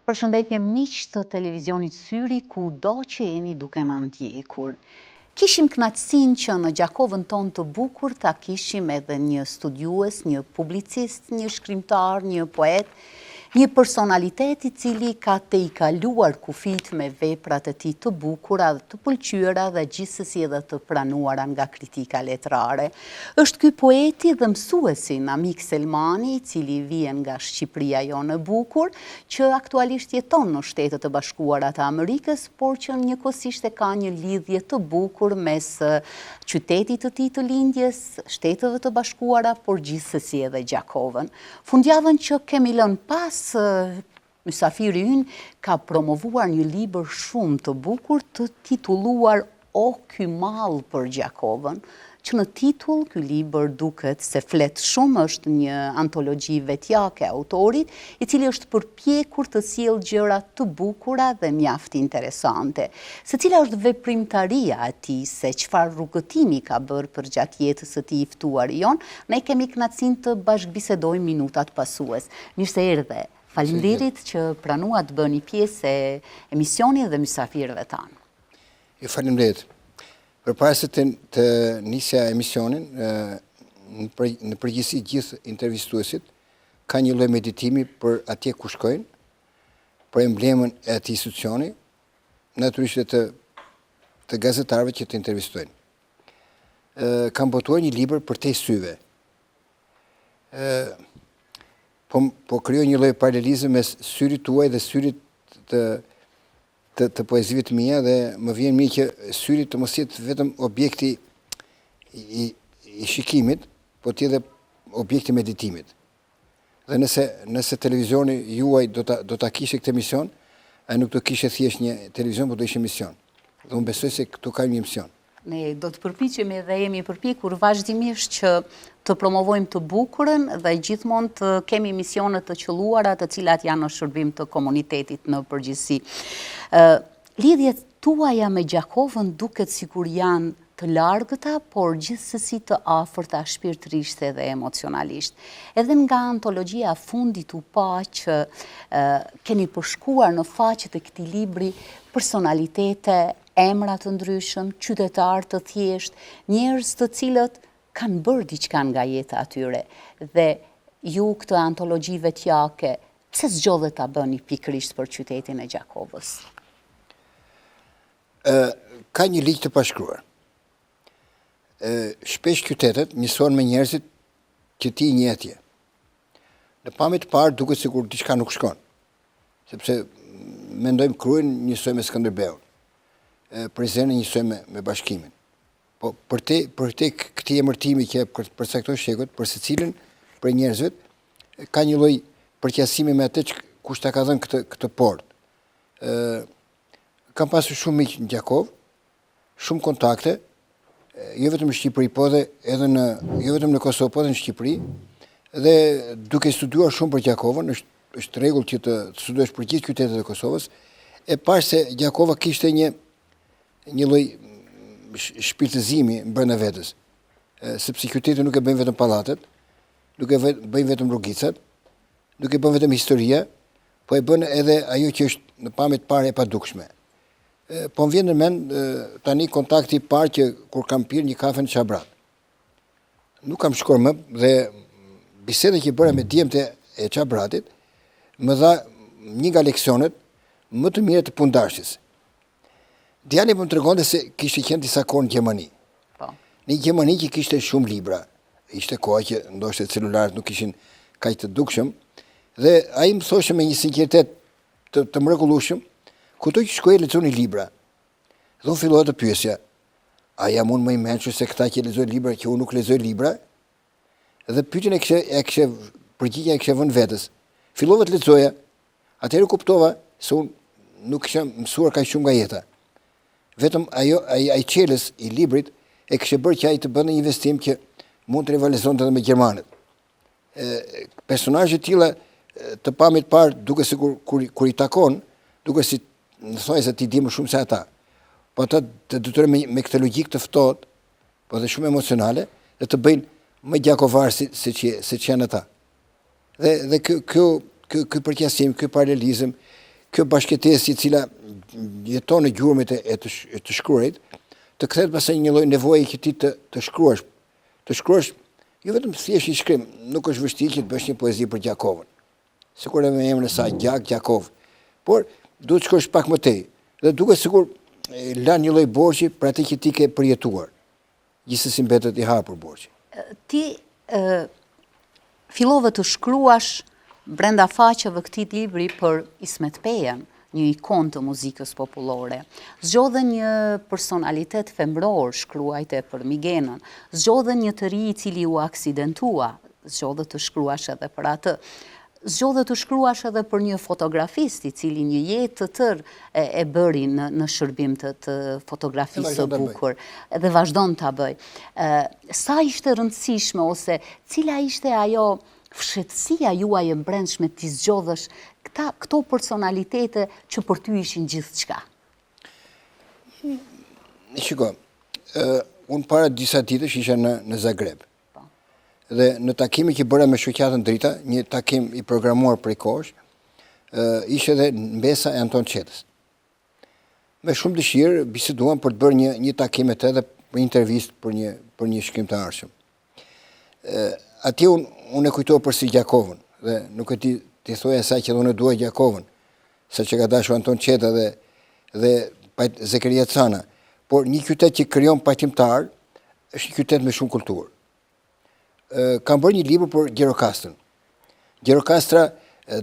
Përshëndetje miq të televizionit Syri, kudo që jeni duke na ndjekur. Kishim kënaqësinë që në Gjakovën tonë të bukur ta kishim edhe një studiues, një publicist, një shkrimtar, një poet, një personalitet I cili ka te I kaluar kufit me veprat e tij të bukura, të pëlqyera dhe gjithsesi edhe të pranuara nga kritika letrare. Është ky poeti dhe mësuesi Namik Selmani, I cili vjen nga Shqipëria jonë e bukur, që aktualisht jeton në Shtetet e Bashkuara të Amerikës, por që njëkohësisht ka një lidhje të bukur mes qytetit të tij të lindjes, Shteteve të Bashkuara, por gjithsesi edhe Gjakovën. Fundjavën që kemi lënë pas, mysafiri ynë ka promovuar një libër shumë të bukur të titulluar O ky mall për Gjakovën, që në titull ky libër duket se flet shumë, është një antologji vetjake autorit, I cili është përpjekur të sjellë gjëra të bukura dhe mjaft interesante. Se cila është veprimtaria e tij, se çfarë rrugëtimi ka bërë për gjatë jetës së tij I ftuari jon, ne kemi kënaqësinë të bashkëbisedojmë minutat pasues. Mirë se erdhe. Faleminderit që pranua të bëni pjesë e emisionit dhe mysafirëve tanë. Ju faleminderit. Përpara se të nisja emisionin, në përgjithësi gjithë intervistuesit ka një lloj meditimi për atje ku shkojnë, për emblemën e atij institucioni, natyrisht të gazetarëve që të intervistojnë. Kam botuar një libër për te syve. Po krijoj një lloj paralelizëm mes syrit tuaj dhe syrit të poezive të mia dhe më vjen mirë që syri të mos jetë vetëm objekti I shikimit, po të jetë objekti meditimit. Dhe nëse televizioni juaj do ta kishte këtë emision, ai nuk do kishte thjesht një televizion, por do ishte emision. Dhe unë besoj se këtu ka një emision. Ne do të përpiqemi dhe jemi përpjekur vazhdimisht që të promovojmë të bukurën dhe gjithmonë të kemi misione të qelluara të cilat janë në shërbim të komunitetit në përgjithësi. Lidhjet tuaja me Gjakovën duket sikur janë të largëta, por gjithsesi të afërta shpirtërisht dhe emocionalisht. Edhe nga antologjia fundit u pa që keni përshkuar në faqet e këtij libri personalitete, emra të ndryshëm, qytetar të thjesht, njerëz të cilët kanë bërë diçka nga jeta atyre. Dhe ju këtë antologji vetjake, pse zgjodhe ta bëni pikërisht për qytetin e Gjakovës? Ka një ligj të pashkruar. Shpesh qytetet njësohen me njerëzit që ti I njeh atje. Në pamje të parë duket sikur diçka nuk shkon. Sepse mendojmë Krujën njësoj me Skënderbeun. Prizrenën njësoj me Bashkimin. Po për te këtij emërtimi që përcaktoi shekut, për secilin për njerëzve ka një lloj përqasimi me atë kush ta ka dhënë këtë port. Kam pasur shumë miq në Gjakovë, shumë kontakte, jo vetëm në Shqipëri, po edhe jo vetëm në Kosovë, po edhe në Shqipëri, dhe duke studiuar shumë për Gjakovën, është rregull që të studiosh për gjithë qytetet e Kosovës, e pash se Gjakova kishte një lloj shpirtëzimi brenda vetes, sepse qyteti nuk e bën vetëm pallatet, nuk e bën vetëm rrugicat, nuk e bën vetëm historia, po e bën edhe ajo që është në pamje të parë e padukshme. Po më vjen në mend tani kontakti I parë që kur kam pirë një kafe në Çabrat. Nuk kam shkuar më dhe biseda që bëra me djemtë e Çabratit më dha një nga leksionet më të mira të pundashjes. Djali më tregonte se kishte qenë disa kohë në Gjermani. Në Gjermani që kishte shumë libra. Ishte koha që ndoshta celularët nuk ishin kaq të dukshëm dhe ai më thoshte me një sinqeritet të mrekullueshëm, kudo që shkoj lexoni libra. Dhe unë fillova të pyesja, a jam unë më I mençur se këta që lexojnë libra që unë nuk lexoj libra? Dhe pyetjen përgjigjja e kisha vënë vetes. Fillova të lexoja, atëherë kuptova se unë nuk kisha mësuar kaq shumë nga jeta. Vetëm ai qelës I librit e kishte bërë që ai të bënte një investim që mund të rivalizonte edhe me gjermanët. Personazhe të tilla të pamje të parë duke sikur kur I takon, duke si në thonjë se ti di më shumë se ata. Po ata të detyrojnë me këtë logjikë të ftohtë, po dhe shumë emocionale, dhe të bëjnë më gjakovarë se që janë ata. Dhe ky përqasim, ky paralelizëm, kjo bashkëtesë e cila jeton në gjurmët e të shkruarit, të kthehet pastaj një lloj nevoje që ti të shkruash. Të shkruash jo vetëm thjesht një shkrim, nuk është vështirë që të bësh një poezi për Gjakovën. Sikur me emrin e saj, Gjakov. Por duhet të shkosh pak më tej. Dhe duket sikur lan një lloj borxhi për atë që ti ke përjetuar. Gjithsesi mbetet i hapur borxhi. Ti fillove të shkruash brenda faqeve këtij libri për Ismet Pejen, një ikon të muzikës popullore. Zgjodhe një personalitet femror, shkruajte për Migenën. Zgjodhe një të ri i cili u aksidentua, zgjodhe të shkruash edhe për atë. Zgjodhe të shkruash edhe për një fotografist i cili një jetë të tërë e bëri në shërbim të fotografisë së bukur dhe vazhdon ta bëj. Sa ishte rëndësishme ose cila ishte ajo fshehtësia juaj e brendshme t'i zgjodhësh këto personalitete që për ty ishin gjithçka? Shiko, unë para disa ditësh isha në Zagreb. Dhe në takimin që bëra me shoqatën Drita, një takim i programuar prej kohësh, ishte edhe mbesa e Anton Çetës. Me shumë dëshirë biseduam për të bërë një takim me të dhe për një intervistë për një shkrim të arshëm. Atje unë e kujtova përsi Gjakovën dhe nuk e ti thoja asaj që unë dua Gjakovën, sa që ka dashur Anton Çeta dhe Zekeria Cana, por një qytet që krijon pajtimtar është një qytet me shumë kulturë. Kam bërë një libër për Gjirokastrën. Gjirokastra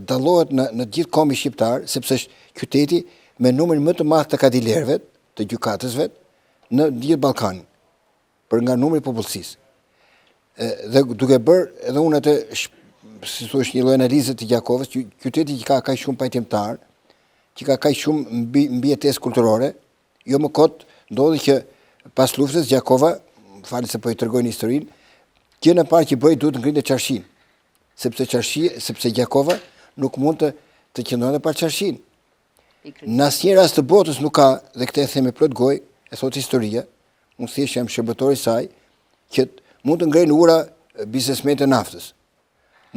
dallohet në gjithë kombin shqiptar, sepse është qyteti me numrin më të madh të kadilerëve, të gjykatësve në gjithë Ballkanin, për nga numri i popullsisë. Dhe duke bërë edhe unë atë, si thuash, një lloj analize të Gjakovës, qyteti që ka kaq shumë pajtimtar, që ka kaq shumë mbijetesë kulturore, jo më kot ndodhi që pas luftës Gjakova, falë se po i tregoj historinë, gjën e parë që bëi duhet ngrinte çarshin, sepse Gjakova nuk mund të qëndronte pa çarshin. Në asnjë rast të botës nuk ka, dhe këtë e them me plot gojë, e thot historia, unë thjesht jam shërbëtor i saj, që mund të ngrejnë ura biznesmenët e naftës,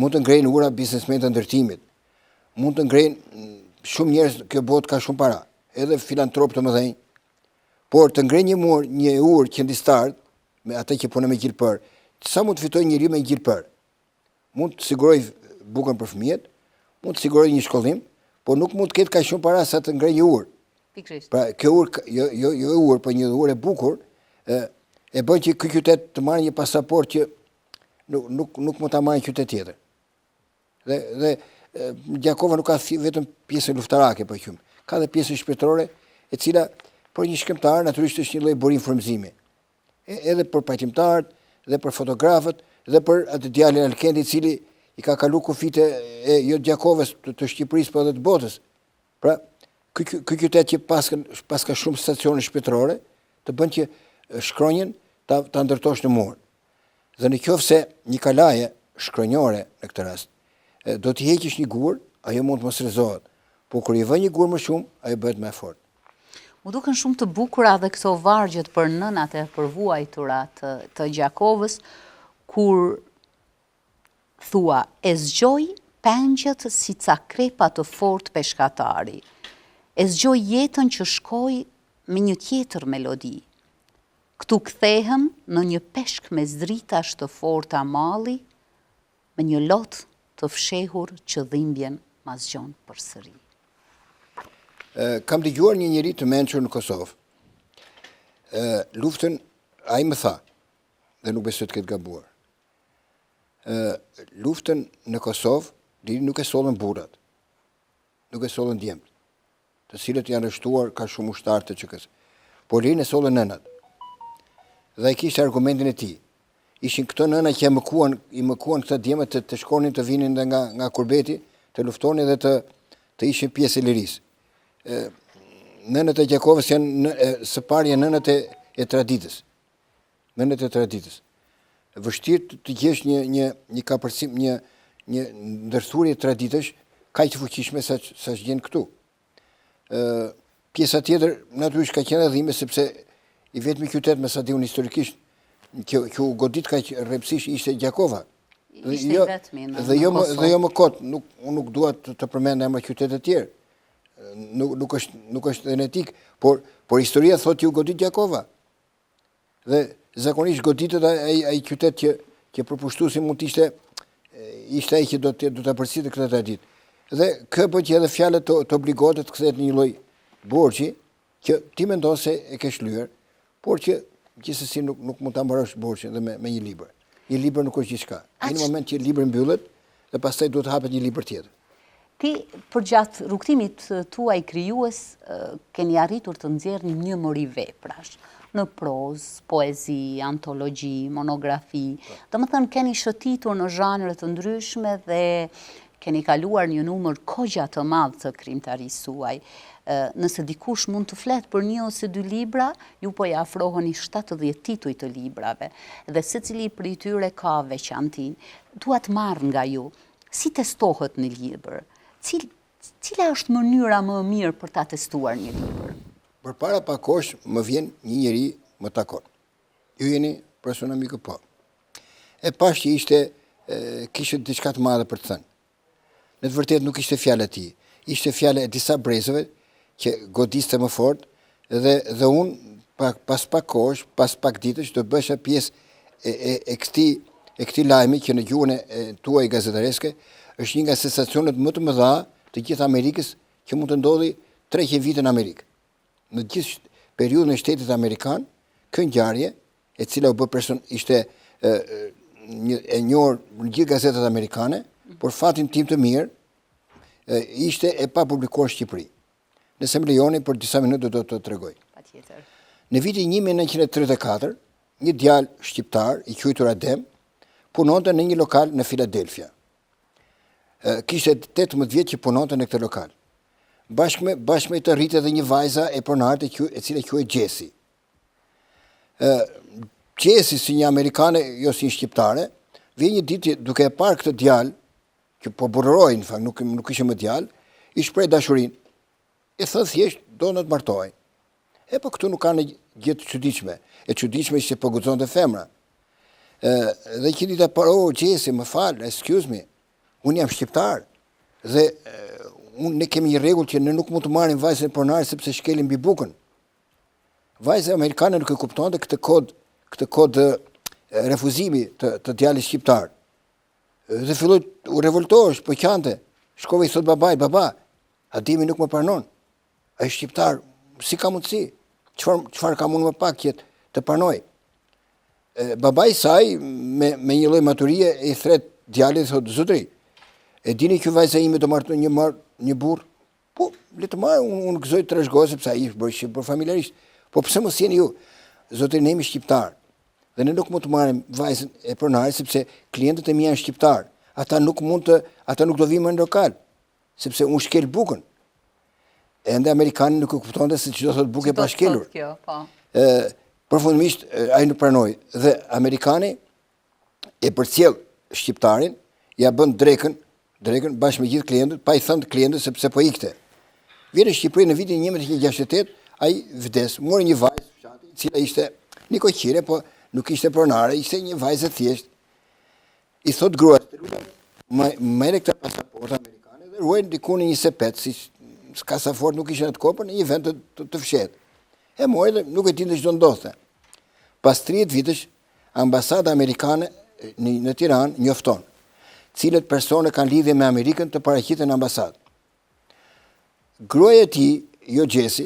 mund të ngrejnë ura biznesmenët e ndërtimit, mund të ngrejnë shumë njerëz, kjo botë ka shumë para, edhe filantropë të mëdhenj, por të ngrejnë një urë qëndistar, me atë që punon me gjilpër, sa mund të fitojë njëri me gjilpër? Mund të siguroj bukën për fëmijët, mund të siguroj një shkollim, por nuk mund të ketë kaq shumë para sa të ngrejë një urë. Pikërisht. Pra, kjo urë, jo urë, por një urë e bukur, e bën që ky qytet të marrë një pasaport që nuk mund ta marrë qytet tjetër. Dhe Gjakova nuk ka vetëm pjesën luftarake, po qym. Ka edhe pjesën shpirtërore, e cila për një shkrimtar natyrisht është një lloj burim frymëzimi. Edhe për pajtimtarët, dhe për fotografët, dhe për atë djalin Alkendi i cili i ka kalu kufite jo Gjakovës të Shqipërisë, por edhe të botës. Pra, ky qytet që pas ka shumë stacione shpirtërore, të bën që shkronjën ta ndërtosh në mur. Dhe në qoftë se një kalaje shkronjore në këtë rast, do t'i heqësh një gur, ajo mund të mos rrezohet. Por kur i vë një gur më shumë, ajo bëhet më fort. Mu duken shumë të bukura dhe këto vargjet për nënat e përvuajtura të Gjakovës, kur thua, e zgjoj pengjet si ca krepa të fort peshkatari, e zgjoj jetën që shkoj me një tjetër melodi. Këtu kthehem në një peshk me zdritash të forta malli, me një lot të fshehur që dhimbjen ma zgjon përsëri. Kam dëgjuar një njeri të mençur në Kosovë. Luftën, ai më tha, dhe nuk besoj të ketë gabuar. Luftën në Kosovë, deri nuk e sollën burrat, nuk e sollën djemt, të cilët janë arrestuar ka shumë ushtarë të ÇK-s. Por lirin e sollën nënat. Dhe ai kishte argumentin e tij. Ishin këto nëna që i mëkuan këta djemët të shkonin të vinin nga kurbeti, të luftonin dhe të ishin pjesë e lirisë. Nënët e Gjakovës janë së pari janë nënët e traditës. Nënët e traditës. Vështirë të gjesh një kapërcim, një ndërthurje traditësh kaq të fuqishme sa që gjen këtu. Pjesa tjetër natyrisht ka qenë dhimbje sepse i vetmi qytet me sa diun historikisht që u godit kaq rrepsisht ishte Gjakova. Ishte i vetmi dhe jo më kot, nuk dua të përmend emra qytete të tjerë. nuk është enetik, por historia thot ju godit Gjakova. Dhe zakonisht goditet ai qytet që përpushtuesi mund të ishte ai që do ta përcjellte këtë traditë. Dhe kë po që edhe fjalët të obligohet të kthehet në një lloj borxhi që ti mendon se e ke shlyer, por që gjithsesi nuk mund ta mbarosh borxhin dhe me një libër. Një libër nuk është gjithçka. Në moment që libri mbyllet dhe pastaj duhet të hapet një libër tjetër. Ti, përgjatë rrugtimit tuaj krijues, keni arritur të nxjerrni një mori veprash, në prozë, poezi, antologji, monografi. Domethënë keni shëtitur në zhanre të ndryshme dhe keni kaluar një numër kogja të madh të krijimtarisë suaj. Nëse dikush mund të flet për një ose dy libra, ju po ja afroheni 70 tituj të librave dhe secili prej tyre ka veçantinë. Dua të marr nga ju, si testohet një libër? Cila është mënyra më e mirë për ta testuar një libër? Përpara pak kohësh më vjen një njeri më takon. Ju jeni persona mikë po. E pash që kishte diçka të madhe për të thënë. Në të vërtetë nuk ishte fjalë e tij, ishte fjalë e disa brezëve që godiste më fort dhe unë pas pak kohësh, pas pak ditësh do bësha pjesë e këtij lajmi që në gjuhën e tuaj gazetareske është një nga sensacionet më të mëdha të gjithë Amerikës që mund të ndodhi 300 vite në Amerikë. Në gjithë periudhën e shtetit amerikan, kjo ngjarje, e cila u bë ishte e njohur në gjithë gazetat amerikane, por fatin tim të mirë, ishte e pa publikuar në Shqipëri. Nëse më lejoni, për disa minuta do të tregoj. Patjetër. Në vitin 1934, një djalë shqiptar i quajtur Adem punonte në një lokal në Filadelfia. Kishte 18 vjet që punonte në këtë lokal. Bashkë me të rritet edhe një vajza e pronarët e cila quhet Jessie. Jessie, si një amerikane, jo si një shqiptare, vjen një ditë duke e parë këtë djalë, që po burroi, në fakt, nuk ishte më djalë, i shpreh dashurinë. E thënë thjesht do në të martohej. Po këtu nuk ka në gjë të çuditshme. E çuditshme ishte po guxonte femra. Dhe që dita parë, Jessie, më fal, excuse me, unë jam shqiptar dhe ne kemi një rregull që ne nuk mund të marrim vajzën pronare sepse shkelim mbi bukën. Vajza amerikane nuk e kuptonte këtë kod refuzimi të djalit shqiptar. Dhe filloi u revoltohesh, po qante. Shkova i thot babait, baba, Ademi nuk më pranon. Ai shqiptar, si ka mundësi? Çfarë ka mund më pak që të pranoj? Babai i saj me një lloj maturie i thret djalit, thot zotri, e dini që vajza ime do marrë një burr? Po, le të marr, unë gëzoj të trashëgoj sepse ai është bërë për familjarisht. Po pse mos jeni ju? Zotri, ne jemi shqiptar. Dhe ne nuk mund të marrim vajzën e pronarit sepse klientët e mi janë shqiptar. Ata nuk do vinë më në lokal, sepse unë shkel bukën. Ende amerikani nuk e kuptonte se çdo thot bukë pa shkelur. Përfundimisht ai nuk pranoi dhe amerikani e përcjell shqiptarin, ja bën drekën bashkë me gjithë klientët, pa i thënë klientët sepse po ikte. Vjen në Shqipëri në vitin 1968, ai vdes, mori një vajzë fshati, e cila ishte një koqire, po nuk ishte pronare, ishte një vajzë thjesht. I thot gruas, merre këtë pasaportë amerikane dhe ruaj diku në një sepet, si kasafort nuk ishte në të kopën, në një vend të fshetë. E mori dhe nuk e dinte ç'do ndodhte. Pas 30 vitesh, ambasada amerikane në Tiranë njofton cilët persone kanë lidhje me Amerikën të paraqiten në ambasadë. Gruaja e tij, jo Jessie,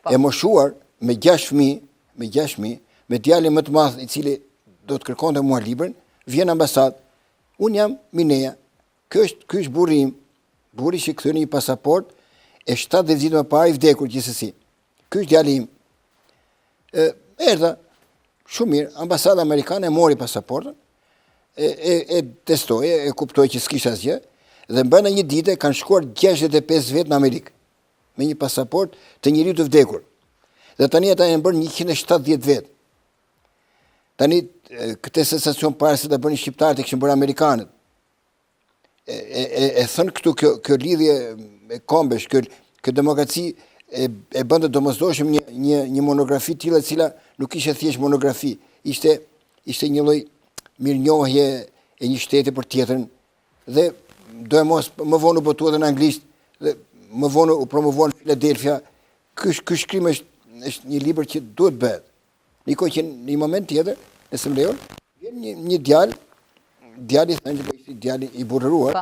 e moshuar me 6 fëmijë, me djalin më të madh i cili do të kërkonte mua librin, vjen në ambasadë. Unë jam Minea. Ky është burri im. Burri që kthyen një pasaportë e 70 vite më parë i vdekur gjithsesi. Ky është djali im. Erdha shumë mirë, ambasada amerikane e mori pasaportën, e testoi, e kuptoi që s'kishte asgjë, dhe brenda një dite kanë shkuar 65 vjet në Amerikë me një pasaportë të njeriu të vdekur. Dhe tani ata janë bërë 170 vjet. Tani këtë sensacion para se ta bënin shqiptarët e kishin bërë amerikanët. E thon këtu kjo lidhje e kombesh, kjo demokraci e bënte domosdoshëm një monografi tillë e cila nuk ishte thjesht monografi, ishte një lloj mirënjohje e një shteti për tjetrën dhe do e mos më vonë u botua edhe në anglisht dhe më vonë u promovuar në Philadelphia. Ky shkrim është një libër që duhet bëhet. Nikoj që në një moment tjetër, nëse më lejon, vjen një djali thënë që ishte djali i burrëruar.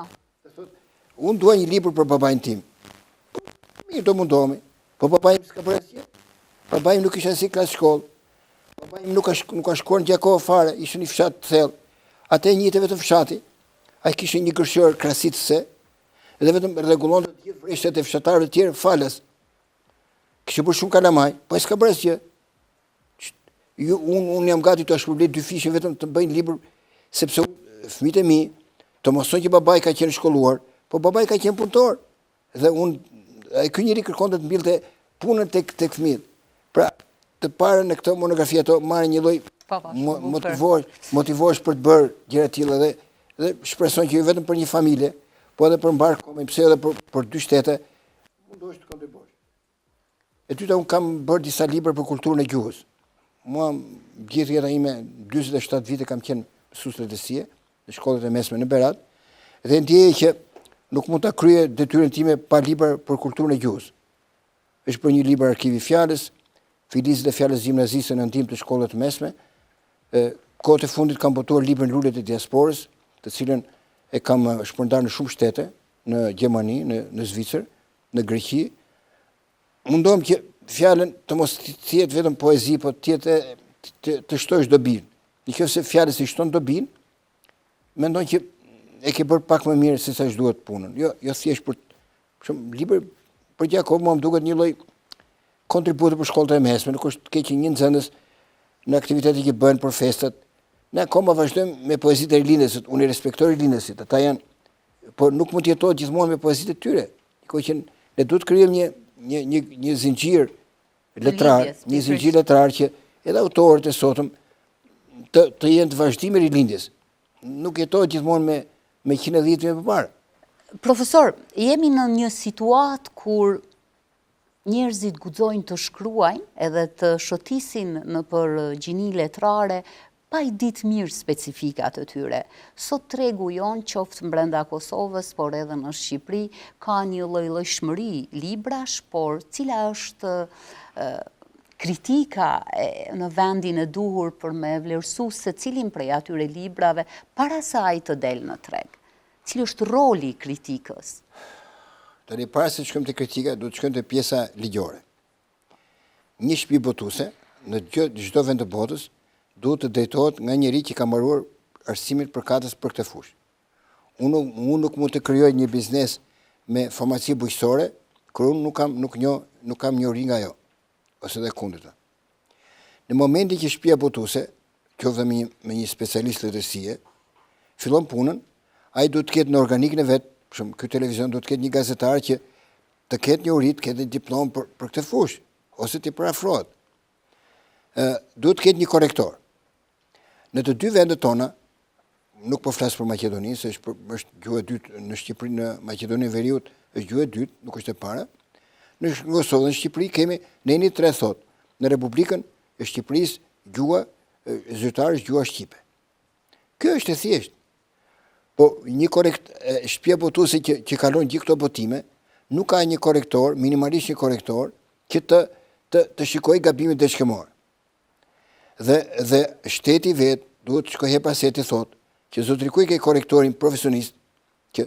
Unë dua një libër për babain tim. Mirë, do mundohemi. Po babai s'ka bërë asgjë. Babai nuk ishte asnjë klasë shkollë. Babai nuk ka shkuar në Gjakov fare, ishte një fshat të thellë. Atë njëte vetëm fshati. Ai kishte një gërshër krasitëse dhe vetëm rregullonte të gjithë vreshtet e fshatarëve të tjerë falas. Kishte bërë shumë kalamaj, po s'ka bërë asgjë. Unë jam gati të shpërblet 2 fishe vetëm të bëjnë libër, sepse fëmijët e mi të mosojnë që babai ka qenë shkolluar, po babai ka qenë punëtor. Dhe ky njeri kërkonte të mbillte punën tek fëmijët. Pra, të parë në këtë monografi ato marrin një lloj motivohesh për të bërë gjëra të tilla dhe shpreson që jo vetëm për një familje, po edhe për mbar kombin, pse edhe për 2 shtete mundohesh të kontribuosh. E dyta, unë kam bërë disa libra për kulturën e gjuhës. Mua gjithë jeta ime 47 vite kam qenë mësues letësie në shkollat e mesme në Berat dhe ndjej që nuk mund ta kryej detyrën time pa libra për kulturën e gjuhës. Është për një libër arkivi fjalës, filizet e fjalës gjimnaziste në ndihmë të shkollave të mesme. Kohët e fundit kam botuar librin Rulet e diasporës, të cilën e kam shpërndar në shumë shtete, në Gjermani, në Zvicër, në Greqi. Mundohem që fjalën të mos jetë vetëm poezi, po të shtojsh dobin. Nëse fjalës i shton dobin, mendoj që e ke bërë pak më mirë se sa duhet punën. Jo thjesht për shumë libër për Gjakov, mua më duket një lloj kontributi për shkollat e mesme, nuk është keq që një nxënës në aktivitetet që bëhen për festat. Ne akoma vazhdojmë me poezitë e rinësit, unë i respektoj rinësit, ata janë, por nuk mund të jetohet gjithmonë me poezitë e tyre. Nikoj që ne duhet të krijojmë një zinxhir letrar, që edhe autorët e sotëm të jenë të vazhdimë rilindjes. Nuk jetohet gjithmonë me 110 vite më parë. Profesor, jemi në një situatë kur njerëzit guxojnë të shkruajnë edhe të shotisin në për gjini letrare pa i ditë mirë specifikat e tyre. Sot tregu jonë, qoftë brenda Kosovës, por edhe në Shqipëri, ka një lloj-llojshmëri librash, por cila është kritika në vendin e duhur për me vlerësu se cilin prej atyre librave para saj të del në treg. Cili është roli i kritikës? Tani para se të shkojmë te kritika, duhet të shkojmë te pjesa ligjore. Një shtëpi botuese në çdo vend të botës duhet të drejtohet nga njëri që ka mbaruar arsimin përkatës për këtë fushë. Unë nuk mund të krijoj një biznes me farmaci bujqësore, kur unë nuk kam njohuri nga ajo, ose dhe kundërta. Në momentin që shtëpia botuese, qoftë me një specialist letërsie, fillon punën, ai duhet të ketë në organikën e vet, për shembull, ky televizion duhet të ketë një gazetar që të ketë njohuri, të ketë diplomë për këtë fushë, ose të parafrohet. Duhet të ketë një korrektor. Në të 2 vendet tona, nuk po flas për Maqedoninë, se është gjuhë e dytë në Shqipëri, në Maqedoninë e Veriut është gjuhë e dytë, nuk është e para. Në Kosovë, në Shqipëri kemi në 3 thotë. Në Republikën e Shqipërisë gjuha zyrtare është gjuha shqipe. Kjo është e thjeshtë. Po një shtëpia botuese që kalon gjithë këto botime, nuk ka një korrektor, minimalisht një korrektor, që të shikojë gabimet e shkëmor. Dhe shteti vet duhet të shkojë pas se të thotë që zotrikuj ke korrektorin profesionist, që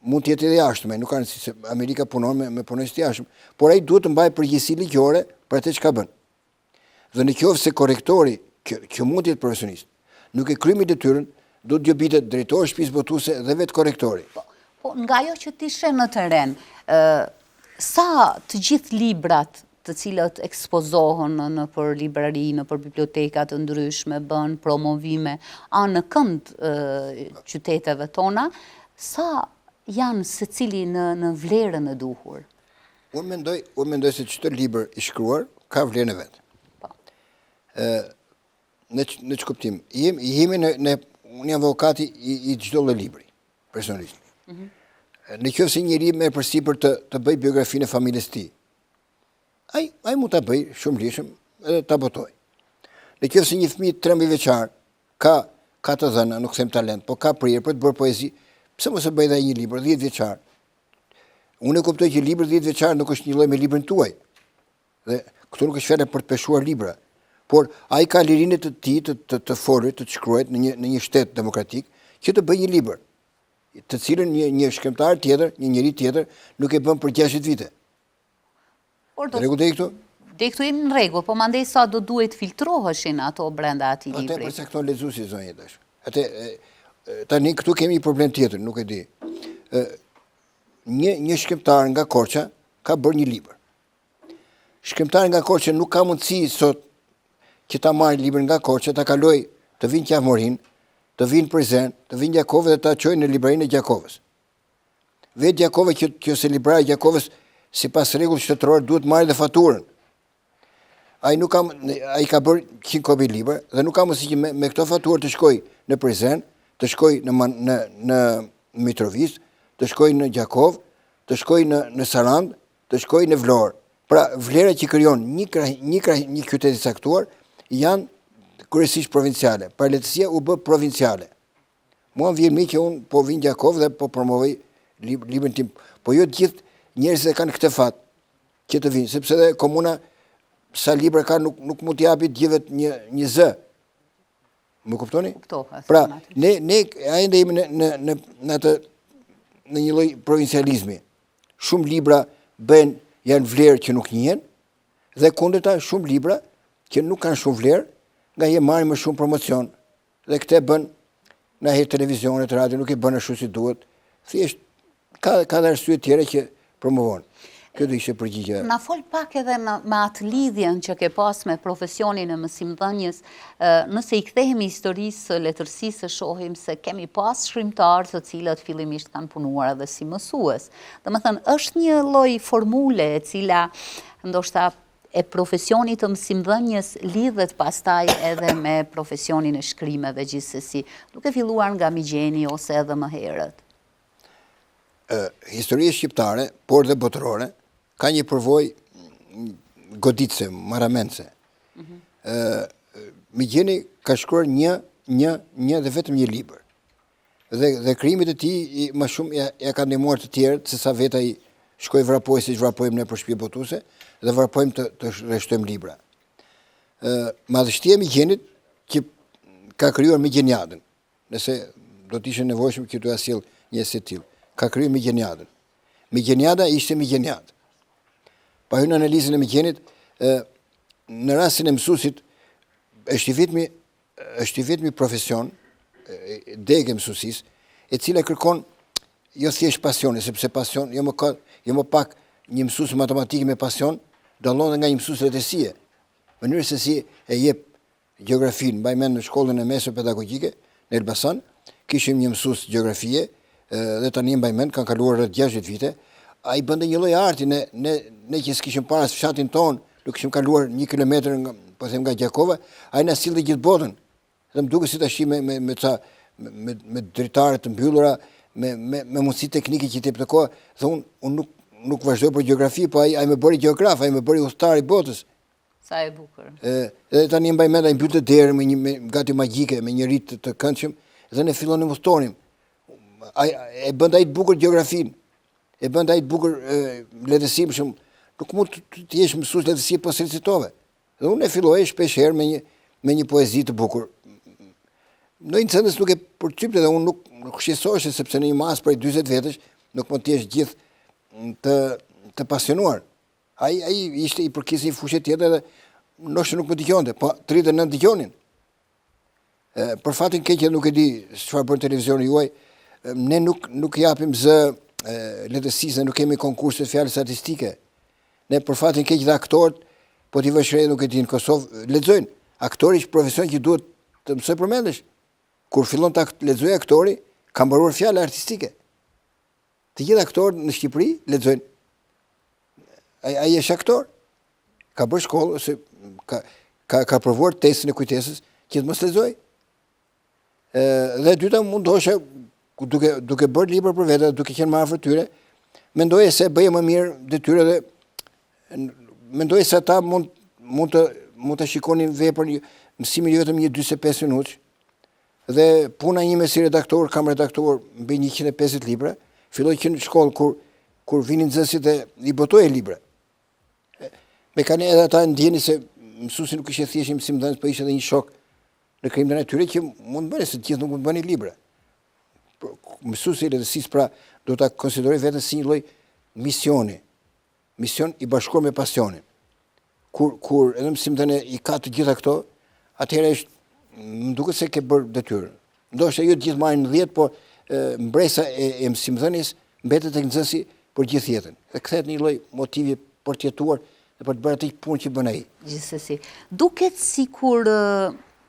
mund të jetë edhe jashtëm, nuk ka rëndësi se Amerika punon me punonjës të jashtëm, por ai duhet të mbajë përgjegjësi ligjore për atë çka bën. Dhe në qoftë se korrektori që mund të jetë profesionist, nuk e kryen detyrën, do të jobitet drejtori i shtëpisë botuese dhe vetë korrektori. Po nga ajo që ti sheh në teren, sa të gjithë librat të cilët ekspozohen në për librari, në për biblioteka të ndryshme, bën promovime në kënd qyteteve tona, sa janë secili në vlerën e duhur? Unë mendoj se çdo libër i shkruar ka vlerën e vet. Në ç'kuptim, unë jam avokati i çdo lloji libri, personalisht. Në qoftë se njëri merr përsipër të bëj biografinë e familjes tij, ai mund ta bëj shumë lirshëm edhe ta botoj. Në qoftë se një fëmijë 13 vjeçar ka të dhëna, nuk them talent, po ka prirje për të bërë poezi, pse mos e bëj edhe një libër 10 vjeçar? Unë e kuptoj që libri 10 vjeçar nuk është një lloj me librin tuaj. Dhe këtu nuk është fjala për të peshuar libra, por ai ka lirinë të tij të folë, të shkruajë në një shtet demokratik që të bëjë një libër, të cilën një shkrimtar tjetër, një njerëz tjetër nuk e bën për 60 vite. Rregull këtu? Dhe këtu jemi në rregull, po mandej sa do duhet filtroheshin ato brenda atij libri. Atë përcakton lexuesi zonjë tash. Atë tani këtu kemi një problem tjetër, nuk e di. Një shkrimtar nga Korça ka bërë një libër. Shkrimtari nga Korça nuk ka mundësi sot që ta marrë librin nga Korça, ta kaloj të vinë Qafmorin, të vinë Prizren, të vinë Gjakova dhe ta çojë në librarinë e Gjakovës. Vetë Gjakova që se librari i Gjakovës sipas rregullave shtetërore duhet marrë dhe faturën. Ai ka bërë 100 kopi libër dhe nuk ka mundësi që me këto faturë të shkojë në Prizren, të shkojë në Mitrovic, të shkojë në Gjakov, të shkojë në Sarand, të shkojë në Vlorë. Pra, vlerat që krijon një qytet i caktuar janë kryesisht provinciale. Pra lehtësia u bë provinciale. Mua vjen mirë që unë po vin Gjakov dhe po promovoj librin tim. Po jo të gjithë njerëzit e kanë këtë fat që të vinë, sepse dhe komuna sa libra ka nuk mund t'i japi gjithët një zë. Më kuptoni? Kuptohet. Pra, ne ende jemi në një lloj provincializmi. Shumë libra janë vlerë që nuk njihen, dhe kundërta shumë libra që nuk kanë shumë vlerë, nga je marrin më shumë promocion. Dhe këtë bën na herë televizionet, radio nuk e bën ashtu si duhet. Thjesht ka dhe arsye tjera që promovon. Kjo do ishte përgjigje. Na fol pak edhe me atë lidhjen që ke pas me profesionin e mësimdhënies, nëse i kthehemi historisë së letërsisë, shohim se kemi pas shkrimtarë të cilët fillimisht kanë punuar edhe si mësues. Domethënë, është një lloj formule e cila ndoshta e profesionit të mësimdhënies lidhet pastaj edhe me profesionin e shkrimeve gjithsesi, duke filluar nga Migjeni ose edhe më herët. Historia shqiptare, por dhe botërore, ka një përvojë goditse, maramense. Migjeni ka shkruar një dhe vetëm një libër. Dhe krijimit e tij më shumë ja ka ndihmuar të tjerët, se sa vetë ai shkoi vrapoi siç vrapojmë ne për shtëpi botuese dhe vrapojmë të rreshtojmë libra. Madhështia e Migjenit që ka krijuar Migjeniadën, nëse do të ishte nevojshëm që t'u sjell një se tillë, ka krijuar Migjeniadën. Migjeniada ishte Migjeniadë. Pa hyrë në analizën e Migjenit, në rastin e mësuesit është i vetmi profesion, degë mësuesisë, e cila kërkon jo thjesht pasione, sepse pasion jo më pak një mësues matematikë me pasion dallon nga një mësues letërsie. Mënyrë se si e jep gjeografinë, mbaj mend në shkollën e mesme pedagogjike në Elbasan, kishim një mësues gjeografie dhe tani mbaj mend kanë kaluar rreth 60 vite. Ai bënte një lloj arti, ne që s'kishim para fshatin ton, nuk kishim kaluar 1 kilometër nga Gjakova, ai na sillte gjithë botën. Dhe më duket si tash me dritare të mbyllura, me mundësi teknike që t'i kohë, dhe unë nuk vazhdoj për gjeografi, po ai më bëri gjeograf, ai më bëri udhëtar i botës. Sa e bukur. Dhe tani mbaj mend ai mbyllte derën me një gati magjike, me një rit të këndshëm, dhe ne fillonim udhëtonim. E bën ai të bukur gjeografinë. E bën ai të bukur letërsi, për shembull, nuk mund të jesh mësues letërsi po recitove. Dhe unë e filloj shpesh herë me një poezi të bukur. Në një sens nuk e përqypte dhe unë nuk shqetësohesha, sepse në një mas prej 40 vjetësh nuk mund të jesh gjithë të pasionuar. Ai ishte i përkisë një fushë tjetër dhe ndoshta nuk më dëgjonte, po 39 dëgjonin. Për fatin keq që nuk e di çfarë bën televizioni juaj, ne nuk japim zë letërsisë, nuk kemi konkurse të fjalë statistike. Ne për fatin keq dhe aktorët, po t'i vësh re, nuk e di në Kosovë, lexojnë. Aktori është profesion që duhet të mësoj përmendesh. Kur fillon të lexojë aktori, ka mbaruar fjalë artistike. Të gjithë aktorët në Shqipëri lexojnë. Ai është aktor. Ka bërë shkollë ose ka provuar testin e kujtesës që të mos lexojë. Dhe dyta mundohesha duke bërë libra për vete, duke qenë më afër tyre, mendoje se bëje më mirë detyrë dhe mendoje se ata mund të shikonin vepër mësimin jo vetëm 45 minutë. Dhe puna ime si redaktor, kam redaktuar mbi 150 libra. Filloi që në shkollë kur kur vinin nxënësit e i botoje libra. Me kanë edhe ata ndjeni se mësuesi nuk ishte thjesht mësimdhënës, po ishte edhe një shok në krimën e tyre që mund bëni se të gjithë nuk mund bëni libra. Mësuesi i lehtësisë pra do ta konsideroj vetëm si një lloj misioni. Mision i bashkuar me pasionin. Kur edhe mësimdhënë i ka të gjitha këto, atëherë është më duket se ke bërë detyrë. Ndoshta jo të gjithë marrin 10, po mbresa e mësimdhënies mbetet tek nxënësi për gjithë jetën. Dhe kthehet një lloj motivi për të jetuar dhe për të bërë atë punë që bën ai. Gjithsesi, duket sikur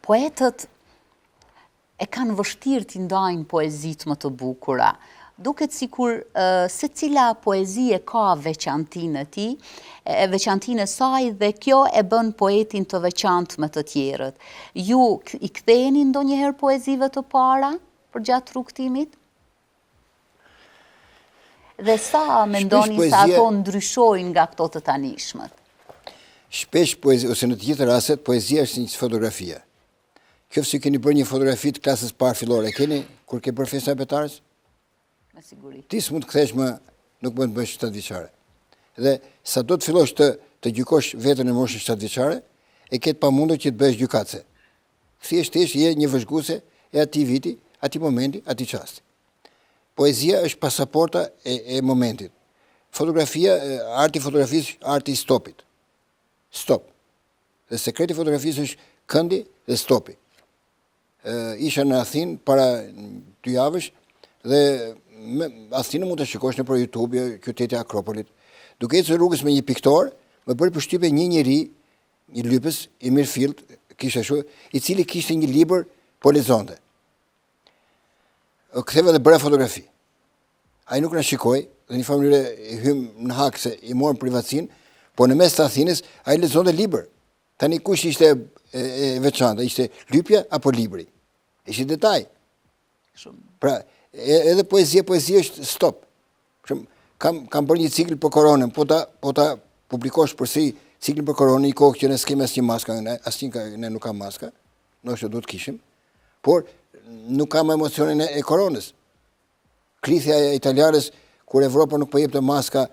poetët e kanë vështirë t'i ndajnë poezitë më të bukura. Duket sikur secila poezi e ka veçantinë e tij, veçantinë e saj dhe kjo e bën poetin të veçantë me të tjerët. Ju i ktheheni ndonjëherë poezive të para përgjatë rrugtimit? Dhe sa mendoni se ato ndryshojnë nga këto të tanishmet? Shpesh poezi, ose në të gjitha rastet, poezia është një fotografia. Qoftë keni bërë një fotografi të klasës parë fillore, keni kur ke bërë festa e betarës? Me siguri. Ti s'mund të kthesh më, nuk mund të bësh 7 vjeçare. Dhe sa do të fillosh të gjykosh veten në moshën 7 vjeçare, e ke të pamundur që të bësh gjykatëse. Thjesht je një vëzhguese e atij viti, atij momenti, atij çasti. Poezia është pasaporta e momentit. Fotografia, arti i fotografisë, arti i stopit. Stop. Dhe sekreti i fotografisë është këndi dhe stopi. Isha në Athinë para 2 javësh dhe Athinë mund të shikosh nëpër YouTube, qyteti i Akropolit. Duke ecur rrugës me një piktor, më bëri përshtypje një njeri, një lypës i mirëfillt, kishte ashtu, i cili kishte një libër po lexonte. Ktheva dhe bëra fotografi. Ai nuk na shikoi, dhe një familje hym në hak se i morën privatësinë, po në mes të Athinës ai lexonte libër. Tani kush ishte e veçantë, ishte lypja apo libri? Ishte detaj. Pra, edhe poezia është stop. Kam bërë një cikël për koronën, po ta publikosh përsëri ciklin për koronën, një kohë që ne s'kemi asnjë maska, ne nuk kam maska, ndoshta duhet kishim, por nuk kam emocionin e koronës. Klithja e italianës, kur Evropa nuk po jepte maska,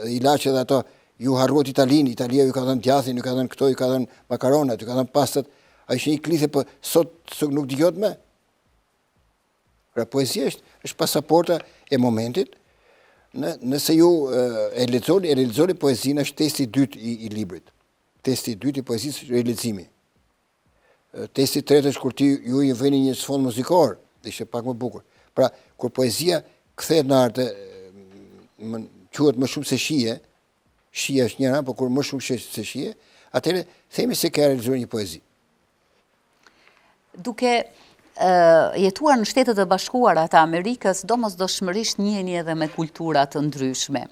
ilaçe dhe ato, ju harruat Italinë, Italia ju ka dhënë djathin, ju ka dhënë këto, ju ka dhënë makaronat, ju ka dhënë pastat, a ishte një klithje, po sot nuk dëgohet më. Pra poezia është pasaporta e momentit. Nëse ju e lexoni poezinë, është testi i dytë i librit. Testi i dytë i poezisë është leximi. Testi i tretë është kur ju i vëni një sfond muzikor, dhe ishte pak më bukur. Pra, kur poezia kthehet në art, quhet më shumë se shije, shija është njëra, por kur më shumë se shije, atëherë themi se ka realizuar një poezi. Duke jetuar në Shtetet e Bashkuara të Amerikës, domosdoshmërisht njiheni edhe me kultura të ndryshme.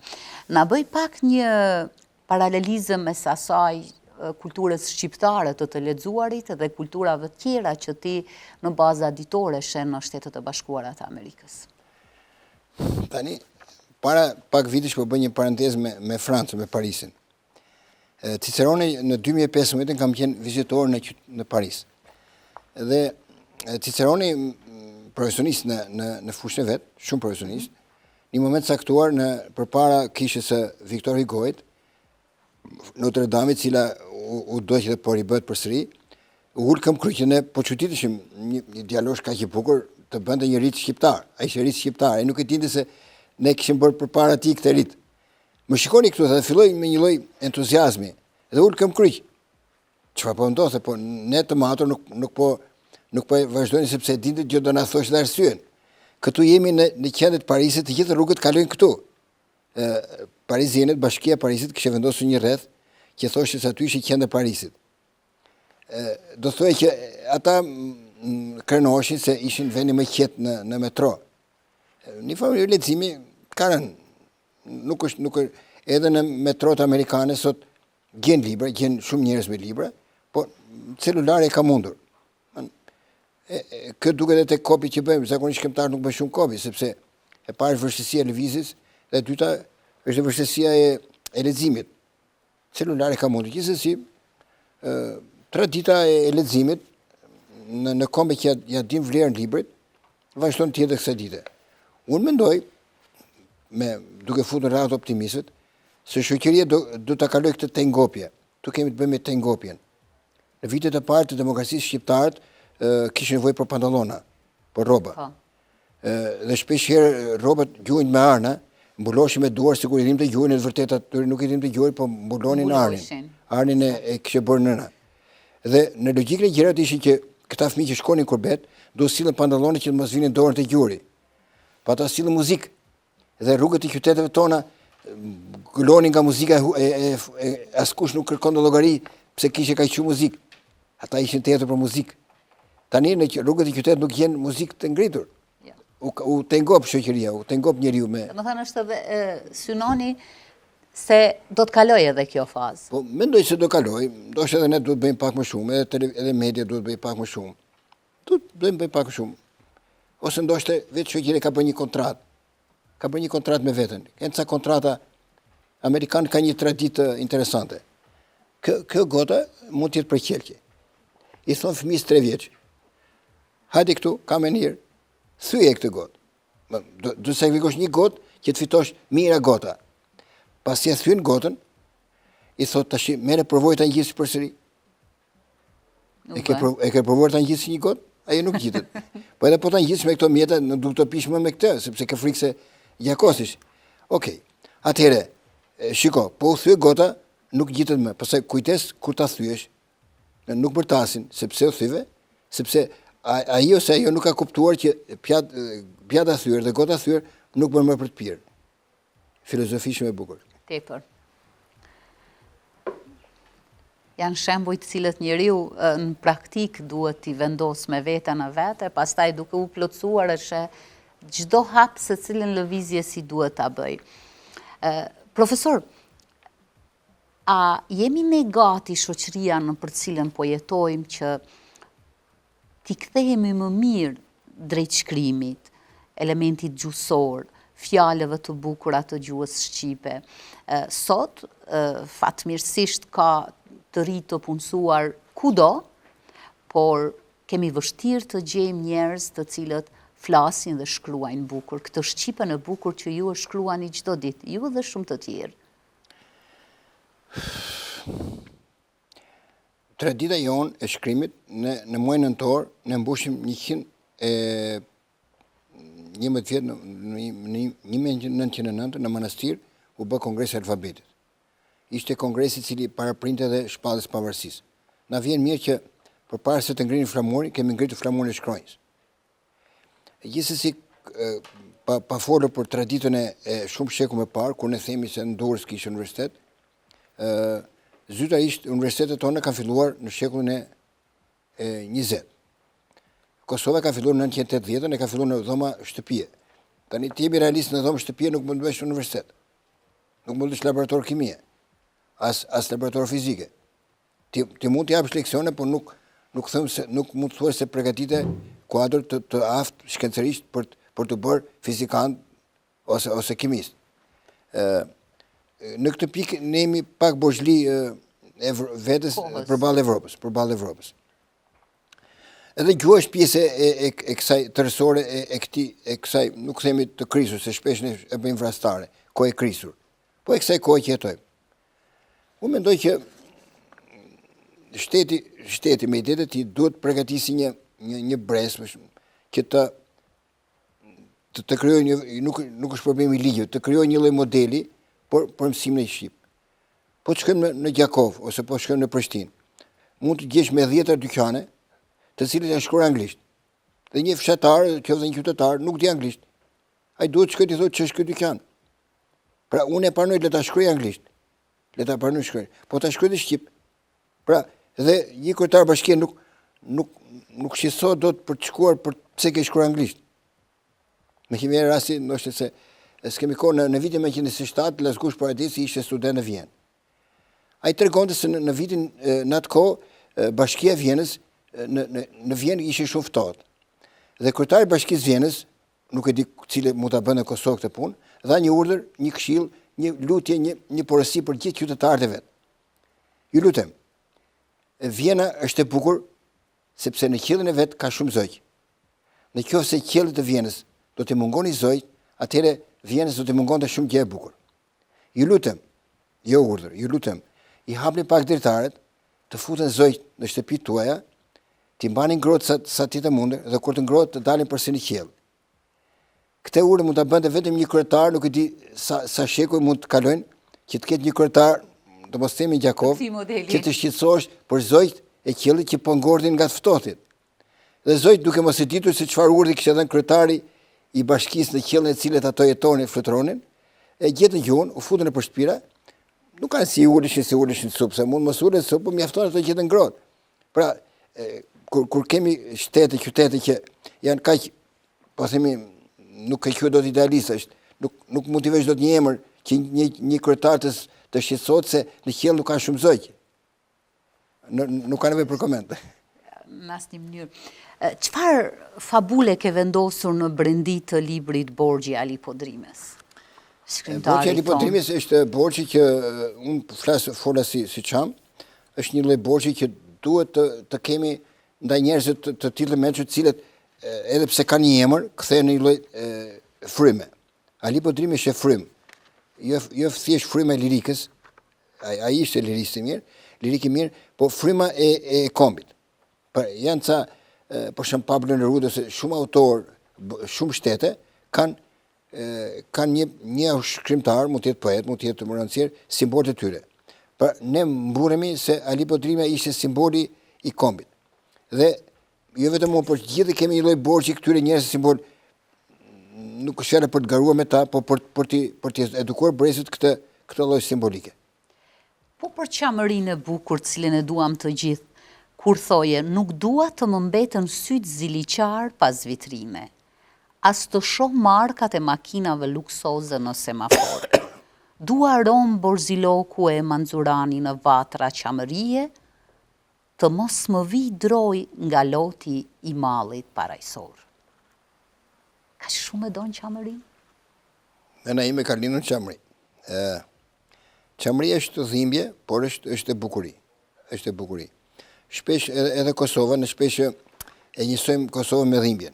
Na bëj pak një paralelizëm mes asaj kulturës shqiptare të lexuarit dhe kulturave tjera që ti në baza ditore shen në Shtetet e Bashkuara të Amerikës. Tani, para pak vitesh po bëj një parantezë me Francën, me Parisin. Ciceroni në 2015 kam qenë vizitor në Paris. Dhe Ciceroni, profesionist në fushën e vet, shumë profesionist, një moment caktuar përpara kishës së Victor Hugoit, Notre Dame, e cila u doqë dhe po ribët përsëri, u ul këm kryqën e po çuditeshim një djalosh kaq i bukur të bënte një rit shqiptar. Ai ishte rit shqiptar, ai nuk e dinte se ne kishim bërë përpara tij këtë rit. Më shikoni këtu dhe filloi me një lloj entuziazmi dhe ul këm kryq. Çfarë po ndodhte, po ne të matur nuk po vazhdojnë sepse dinte që do na thosh dhe arsyen. Këtu jemi në qendër të Parisit, të gjithë rrugët kalojnë këtu. Parizianët, Bashkia e Parisit kishte vendosur një rreth që thoshte se aty ishte qendër Parisit. Do thoya që ata krenoheshin se ishin vendi më qetë në metro. Një familje leximi ka rënë. Nuk është edhe në metrot amerikane sot gjen libra, gjen shumë njerëz me libra, po celulari ka mundur. Këtë duket edhe tek kopi që bëjmë, zakonisht shkrimtarët nuk bëjnë shumë kopi, sepse e parë është vështirësia e lëvizjes dhe e dyta është vështirësia e leximit. Celulari ka mundur. Gjithsesi, tradita e leximit në kombe që ja din vlerën librit, vazhdon të jetë kësaj dite. Unë mendoj, duke futur radhë optimistët, se shoqëria do ta kaloj këtë tengopje. Tu kemi të bëjmë me tengopjen. Në vitet e parë të demokracisë shqiptarët kishin nevojë për pantallona, për rroba. Dhe shpesh herë rrobat gjuajnë me arna, mbuloshin me duar sikur i dhimbte gjuhën, e vërtet aty nuk i dhimbte gjuhën, po mbulonin arnin. Arnin e kishte bërë nëna. Dhe në logjikën e gjërat ishin që këta fëmijë që shkonin kurbet, do sillen pantallone që të mos vinin dorën te gjuri. Pa ata sillen muzikë. Dhe rrugët e qyteteve tona gëlonin nga muzika askush nuk kërkon llogari pse kishte kaq shumë muzikë. Ata ishin teatër për muzikë. Tani në rrugët e qytetit nuk janë muzikë të ngritur. U tengop shoqëria, u tengop njeriu me. Domethënë është edhe synoni se do të kaloj edhe kjo fazë. Po mendoj se do kaloj, ndoshta edhe ne duhet bëjmë pak më shumë, edhe media duhet bëjë pak më shumë. Duhet bëjmë pak më shumë. Ose ndoshta vetë shoqëria ka bërë një kontratë. Ka bërë një kontratë me veten. Kënca kontrata amerikan ka një traditë interesante. Kjo gota mund të jetë për qelqe. I thon fëmijës 3 vjeç. Hajde këtu, kam menir. Thyje këtë gotë. Do të sakrifikosh një gotë që të fitosh mira gota. Pasi e thyen gotën, i thot tash merre provoj ta ngjisësh përsëri. E ke provuar ta ngjisësh një gotë? Ajo nuk gjitet. Po edhe po ta ngjisësh me këto mjeta, nuk do të pish më me këtë, sepse ke frikë se gjakosish. Okej. Atëherë, shiko, po u thye gota, nuk gjitet më. Pastaj kujdes kur ta thyesh. Nuk bërtasin, sepse u thyve, sepse ai ose ajo nuk ka kuptuar që pjata thyer dhe gota thyer nuk bën më për të pirë. Filozofi shumë e bukur. Tepër. Janë shembuj të cilët njeriu në praktik duhet t'i vendos me veten në vete, pastaj duke u plotësuar është çdo hap se cilën lëvizje si duhet ta bëj. Profesor, a jemi ne gati shoqëria në për cilën po jetojmë që t'i kthehemi më mirë drejt shkrimit, elementit gjuhësor, fjalëve të bukura të gjuhës shqipe. Sot, fatmirësisht ka të rinj të punësuar kudo, por kemi vështirë të gjejmë njerëz të cilët flasin dhe shkruajnë bukur. Këtë shqipen e bukur që ju e shkruani çdo ditë, ju dhe shumë të tjerë. Tradita jonë e shkrimit, në muajin nëntor, ne mbushim 111 vjet në 1909 në manastir u bë kongresi i alfabetit. Ishte kongresi i cili paraprinte edhe shpalljes pavarësisë. Na vjen mirë që përpara se të ngrinim flamurin, kemi ngritur flamurin e shkronjës. Gjithsesi, pa folur për traditën e shumë shekuj më parë, kur ne themi se në Durrës kishte universitet, zyrtarisht universitetet tona kanë filluar në shekullin e 20. Kosova ka filluar në 1980, e ka filluar në dhoma shtëpie. Tani ti jemi realist, në dhomë shtëpie nuk mund të bësh universitet. Nuk mund të bësh laborator kimie, as laborator fizike. Ti mund të japësh leksione, por nuk mund të thuash se përgatite kuadër të aftë shkencërisht për të bërë fizikant ose kimist. Në këtë pikë ne jemi pak borxhli vetes përballë Evropës. Edhe gjuha është pjesë e kësaj tërësore e kësaj, nuk themi të krisur, se shpesh ne e bëjmë vrastare, kohë e krisur, po e kësaj kohë që jetojmë. Unë mendoj që shteti me idetë ti duhet përgatisi një brez që të krijojë nuk është problemi i ligjit, të krijojë një lloj modeli për mësimin e shqip. Po të shkojmë në Gjakov ose po shkojmë në Prishtinë, mund të gjesh me 10 dyqane të cilët janë shkruar anglisht. Dhe një fshatar, qoftë një qytetar, nuk di anglisht. Ai duhet të shkojë të thotë ç'është ky dyqan. Pra unë e pranoj le ta shkruaj anglisht. Le ta pranoj shkruaj. Po ta shkruaj në shqip. Pra, dhe një kryetar bashkie nuk shqetësohet dot për të shkuar për pse ke shkruar anglisht. Me kemi rasti ndoshta se s'kemi kohë në vitin 1907 Lazgush Paradisi ishte student në Vjenë. Ai tregonte se në vitin në atë kohë Bashkia e Vjenës në Vjenë ishte shumë ftohtë. Dhe kryetari i Bashkisë Vjenës, nuk e di cile mund ta bënë në Kosovë këtë punë, dha një urdhër, një këshill, një lutje, një porosi për gjithë qytetarët e vet. Ju lutem. Vjena është e bukur sepse në qiellin e vet ka shumë zogj. Në qoftë se qiellit të Vjenës do të mungoni zogj, atëherë Vjenës do të mungonte shumë gjë e bukur. Ju lutem, jo urdhër, ju lutem, i hapni pak dritaret, të futen zojt në shtëpitë tuaja, t'i mbani ngrohtë sa ti të mundër, dhe kur të ngrohtë të dalin përse në qiell. Këtë urë mund ta bënte vetëm një kryetar, nuk e di sa shekuj mund të kalojnë, që të ketë një kryetar, të mos themi Gjakov, që të shqetësohesh për zojt e qiellit që po ngordhin nga të ftohtit. Dhe zojt duke mos e ditur se çfarë urdhri kishte dhënë kryetari i bashkisë në qiellin e cilet ato jetonin, fluturonin, e gjetën gjuhën, u futën nëpër shtëpira, nuk kanë si uleshin supë, se mund mos ulen supë, po mjafton ato gjetën ngrohtë. Pra, kur kemi shtete, qytete që janë kaq, po themi, nuk e quhet dot idealist, nuk mund t'i vesh dot një emër që një kryetar të shqetësohet se në qiell nuk kanë shumë zogj. Nuk ka nevojë për koment. Në asnjë mënyrë. Çfarë fabule ke vendosur në brendi të librit Borxhi Ali Podrimes? Borxhi Ali Podrimes është borxhi që unë fola si çam, është një lloj borxhi që duhet të kemi ndaj njerëzve të tillë mençur të cilët edhe pse kanë një emër, kthehen në një lloj fryme. Ali Podrimi është frym. Jo thjesht fryma e lirikës, ai ishte lirist i mirë, lirik i mirë, po fryma e kombit. Janë ca, për shembull Pablo Neruda, se shumë autor, shumë shtete kanë një shkrimtar, mund të jetë poet, mund të jetë romancier, simbolet e tyre. Ne mburemi se Ali Podrimi ishte simboli i kombit. Dhe jo vetëm unë, por gjithë kemi një lloj borxhi këtyre njerëzve simbol, nuk është fjala për të garuar me ta, po për të edukuar brezit këtë lloj simbolike. Po për qamërinë e bukur, cilën e duam të gjithë, kur thoje, nuk dua të më mbetën sytë ziliqar pas vitrine, as të shoh markat e makinave luksoze në semafor. Dua aromë Borziloku e Manzurani në vatra qamërie, të mos më vi droj nga loti i mallit parajsor. Ka shumë e donë qamërinë? Nëna ime ka lindur qamëri. Qamëria është dhimbje, por është e bukuri. Është e bukuri. Shpesh edhe Kosova, në shpesh e njësojmë Kosovën me dhimbjen.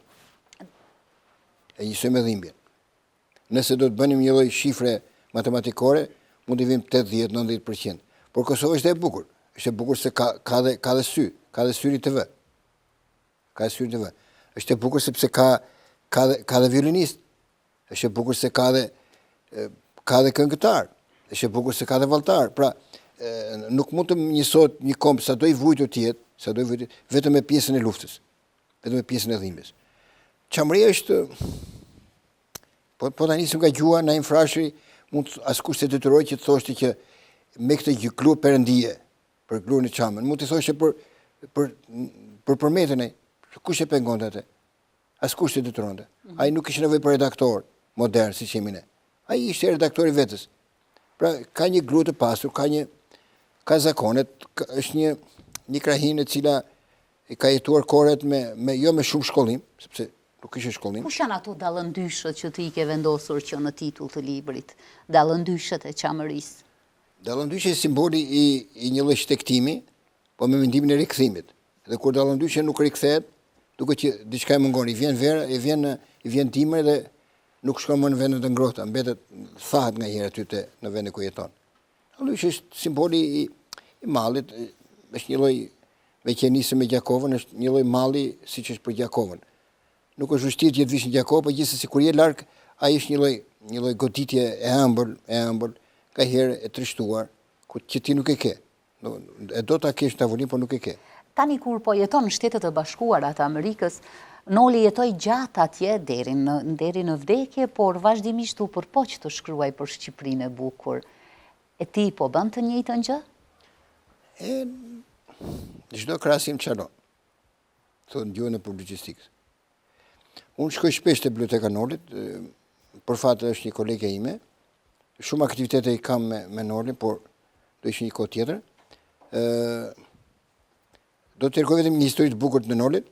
Nëse do të bënim një lloj shifre matematikore, mund të vim 80-90%. Por Kosova është e bukur. Është e bukur se ka dhe sy, ka dhe syri të vë. Është e bukur sepse ka dhe violinist. Është e bukur se ka dhe këngëtar. Është e bukur se ka dhe valltar. Pra, nuk mund të njësohet një komb sa do i vujtur të jetë, vetëm me pjesën e luftës, vetëm me pjesën e dhimbjes. Qamëria është, po ta nisim nga gjua, na infrashri, mund askush të detyroj që të thoshte që me këtë glu perëndie, për gluën e qamën, mund të thoshte për përmetën e, kush e pengonte atë? Askush të detyronte. Ai nuk kishte nevojë për redaktor modern, siç jemi ne. Ai ishte redaktori vetes. Pra, ka një glu të pasur, ka zakonet, është një krahinë e cila ka jetuar kohëret jo me shumë shkollim, sepse nuk kishte shkollim. Kush janë ato dallëndyshët që ti i ke vendosur që në titull të librit? Dallëndyshët e qamërisë? Dallëndyshi është simboli i një lloj shtektimi, po me mendimin e rikthimit. Dhe kur dallëndyshi nuk rikthehet, duket që diçka e mungon, i vjen vera, i vjen dimri dhe nuk shkon më në vendet e ngrohta, mbetet thahet nganjëherë aty në vendin ku jeton. Dallëndyshi është simboli i mallit, është një lloj me që nisëm me Gjakovën, është një lloj malli siç është për Gjakovën. Nuk është vështirë që të vish në Gjakov, por gjithsesi kur je larg, ai është një lloj goditje e ëmbël, ka herë e trishtuar, që ti nuk e ke. E do ta kesh tavolinë, por nuk e ke. Tani kur po jeton në Shtetet e Bashkuara të Amerikës, Noli jetoi gjatë atje deri në vdekje, por vazhdimisht u përpoq të shkruaj për Shqipërinë e bukur. E ti po bën të njëjtën gjë? Çdo krahasim çalon. Thonë gjuhën e publicistikës. Unë shkoj shpesh te biblioteka Nolit, për fat është një kolege ime. Shumë aktivitete i kam me Nolin, por do ishte një kohë tjetër. Do të tregoj vetëm një histori të bukur të Nolit.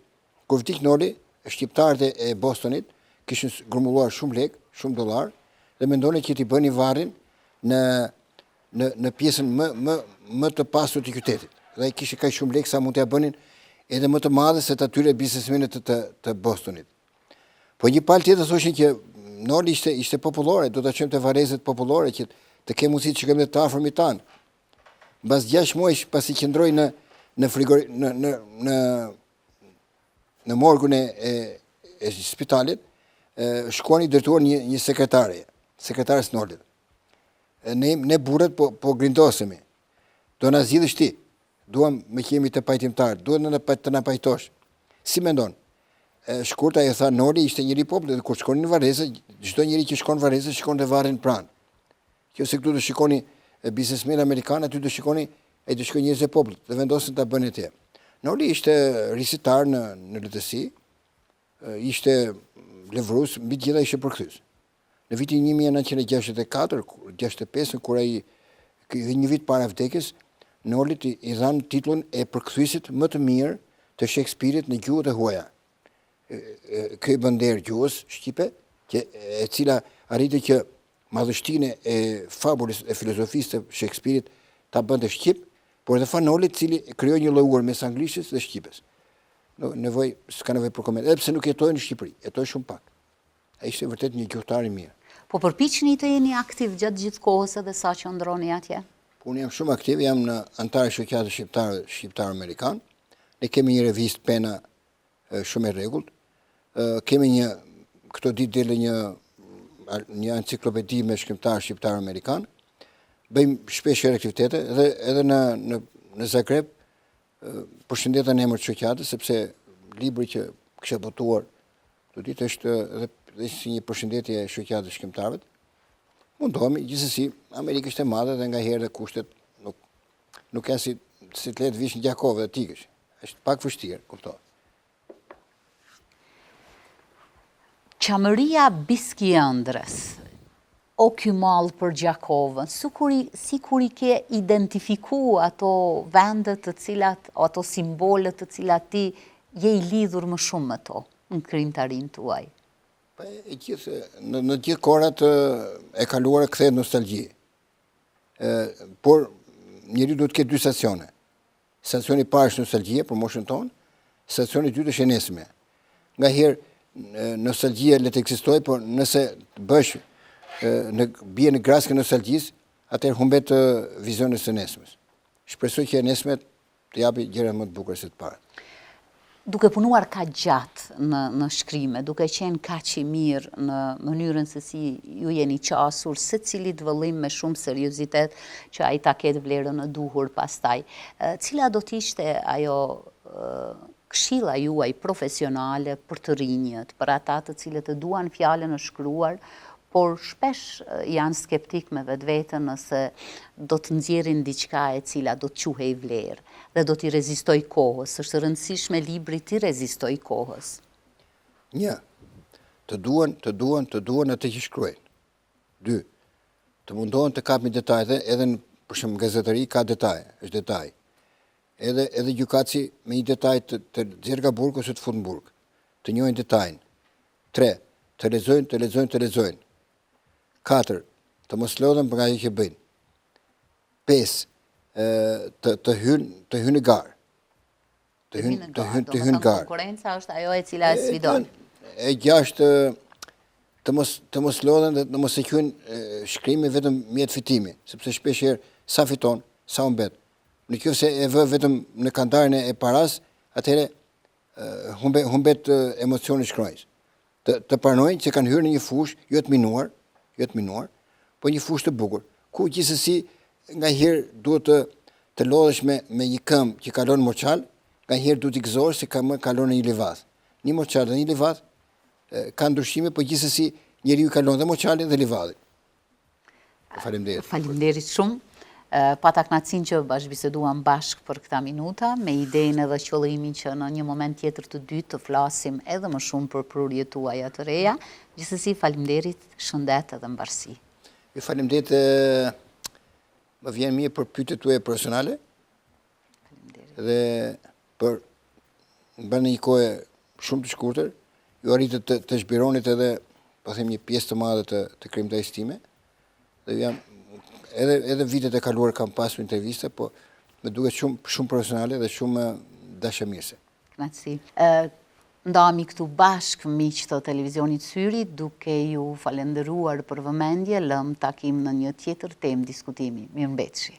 Kur vdik Noli, shqiptarët e Bostonit kishin grumbulluar shumë lek, shumë dollar, dhe mendonin që t'i bënin varrin në pjesën më të pasur të qytetit. Dhe ai kishte kaq shumë lek sa mund t'ia bënin edhe më të madhe se të atyre biznesmenët të Bostonit. Po një palë tjetër thoshin që Noli ishte popullore, do të qëmë të varezet popullore, që të ke mundësi që këmë dhe të afërmi tanë. Mbas 6 muaj pasi qëndroj në morgun e spitalit, shkuan i dërtuar një sekretarës Nolit. Ne burët po grindosemi. Do na zgjidhësh ti. Duam me kemi të pajtimtar, duhet të na pajtosh. Si mendon? Shkurta i tha Noli ishte njëri popull, dhe kur shkoni në Varese, çdo njeri që shkon në Varese shkon dhe varrin pranë. Kjo se këtu do shikoni biznesmen amerikan, aty do shikoni do shkojnë njerëz e popullit, dhe vendosin ta bënë atje. Noli ishte risitar në letësi, ishte levrues, mbi të gjitha ishte përkthyes. Në vitin 1964-65, kur ai një vit para vdekjes, Nolit i dhanë titullin e përkthyesit më të mirë të Shakespeare-it në gjuhët e huaja. Ky bander gjuhës shqipe, e cila arriti që madhështinë e fabulës e filozofisë të Shakespeare-it ta bënte shqip, por edhe Nolit, cili krijoi një lloj mes anglishtes dhe shqipes. S'ka nevojë për koment. Edhe pse nuk jetoi në Shqipëri, jetoi shumë pak. Ai ishte vërtet një gjuhëtar i mirë. Po përpiqeni të jeni aktiv gjatë gjithë kohës edhe sa që ndroni atje? Unë jam shumë aktiv, jam në antar e shoqatës shqiptar-amerikan. Ne kemi një revistë pena shumë e rregullt. Kemi këto ditë dele një enciklopedi me shkrimtar shqiptar-amerikan. Bëjmë shpesh aktivitete dhe edhe në Zagreb përshëndeten në emër të shoqatës, sepse libri që kisha botuar këto ditë është edhe si një përshëndetje e shoqatës shkrimtarëve. Mundohemi, gjithsesi, Amerikë është e madhe dhe nga herë dhe kushtet nuk janë si të letë vish në Gjakov dhe tikësh. Është pak vështirë, kuptohet. Qamëria Biskiëndrës, o ky mall për Gjakovën, si kur i ke identifiku ato vendet të cilat, ato simbolet të cilat ti je i lidhur më shumë me to në krijimtarinë tuaj? Në gjithë kohrat e kaluara kthehet nostalgji. Por njeriu duhet të ketë dy stacione. Stacioni i parë është nostalgjia për moshën tonë, stacioni i dytë është enesme. Ngaherë nostalgjia le të ekzistojë, por nëse bësh bie në graskën e nostalgjisë, atëherë humbet vizioni së nesmes. Shpresoj që enesmet të japi gjëra më të bukura se të parë. Duke punuar ka gjatë në shkrime, duke qenë kaq i mirë në mënyrën se si ju jeni qasur secilit vëllim me shumë seriozitet që ai ta ketë vlerën e duhur pastaj, cila do të ishte ajo këshilla juaj profesionale për të rinjët, për ata të cilët e duan fjalën e shkruar, por shpesh janë skeptik me vetveten nëse do të nxjerrin diçka e cila do të quhej vlerë dhe do t'i rezistoj kohës. Është rëndësishme libri t'i rezistoj kohës. Një, të duan atë që shkruajnë. 2, të mundohen të kapin detajet, edhe në për shembull gazetari ka detaje, është detaj. Edhe gjykatësi me një detaj të nxjerrë nga burg ose të fut në burg, të njohin detajin. 3, të lexojnë. 4, të mos lodhen për nga që bëjnë. 5, të hynë në garë. Të hynë në garë. Konkurenca është ajo e cila e sfidon. E 6, të mos lodhen dhe të mos e quajnë shkrimi vetëm mjet fitimi, sepse shpesh herë sa fiton, sa humbet. Nëse e vë vetëm në kantarin e paras, atëherë humbet emocioni i shkruajës. Të pranojnë që kanë hyrë në një fushë jo të minuar, po një fushë të bukur, ku gjithsesi ngaherë duhet të lodhesh me një këmbë që kalon moçal, ngaherë duhet të gëzohesh se kalon në një livadh. Një moçal dhe një livadh ka ndryshime, po gjithsesi njeriu kalon dhe moçalin dhe livadhin. Faleminderit. Faleminderit shumë. Pata kënaqësinë që bashkëbiseduam bashkë për këta minuta, me idenë edhe qëllimin që në një moment tjetër të dytë të flasim edhe më shumë për prurjet tuaja të reja. Gjithsesi, faleminderit, shëndet edhe mbarësi. Ju faleminderit, më vjen mirë për pyetjet tuaja personale. Faleminderit. Dhe për bën një kohë shumë të shkurtër, ju arritët të zhbironit edhe, po them, një pjesë të madhe të krijimtarisë time. Dhe jam edhe vitet e kaluar kam pasur intervista, po më duket shumë profesionale dhe shumë dashamirëse. Kënaqësi. ndahemi këtu bashkë miq të televizionit Syri, duke ju falenderuar për vëmendje, lëm takim në një tjetër temë diskutimi. Mirëmbëjtje.